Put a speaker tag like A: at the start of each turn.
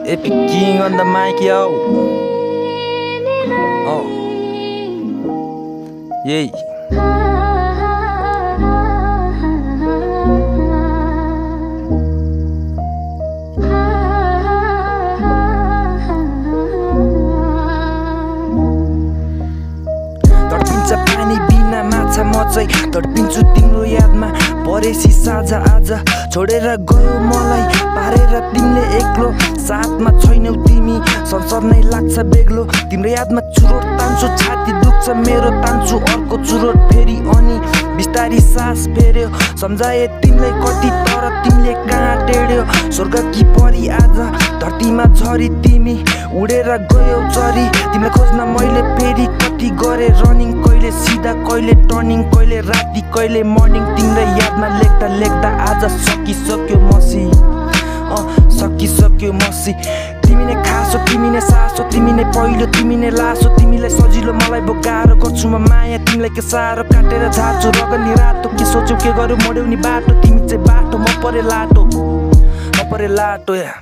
A: Epic King on the mic, yo. Oh. Yay. तड्पिन्छ पानी बिना माछा म चाहिँ तड्पिन्छु तिम्रो यादमा परेसी साझा आज छोडेर गयो मलाई पारेर तिमीले एक्लो साथमा छैनौ तिमी संसार नै लाग्छ बेग्लो तिम्रो यादमा चुरोट तान्छु छाती दुख्छ मेरो तान्छु अर्को चुरोट फेरि अनि बिस्तारी सास फेर्यो सम्झाए तिमीलाई कति तर तिमीले कहाँ टेड्यो स्वर्ग कि परी आज धरतीमा झरी तिमी उडेर गयौ चरी तिमीलाई खोज्न मैले फेरि कति गरे रनिङ कहिले सिधा कहिले टर्निङ कहिले राति कहिले मर्निङ तिम्रो यादमा लेख्दा लेख्दा आज सकिसक्यो मसी सकिसक्यो मसी तिमी नै खासो तिमी नै सासो तिमी नै पहिलो तिमी नै लासो तिमीलाई सजिलो मलाई बोकाएर गर्छु म माया तिमीलाई के साह्रो काटेर झार्छु रगनी रातो के सोच्यौ के गर्यो मोड्यौ नि बाटो तिमी चाहिँ बाटो म परे लाटो या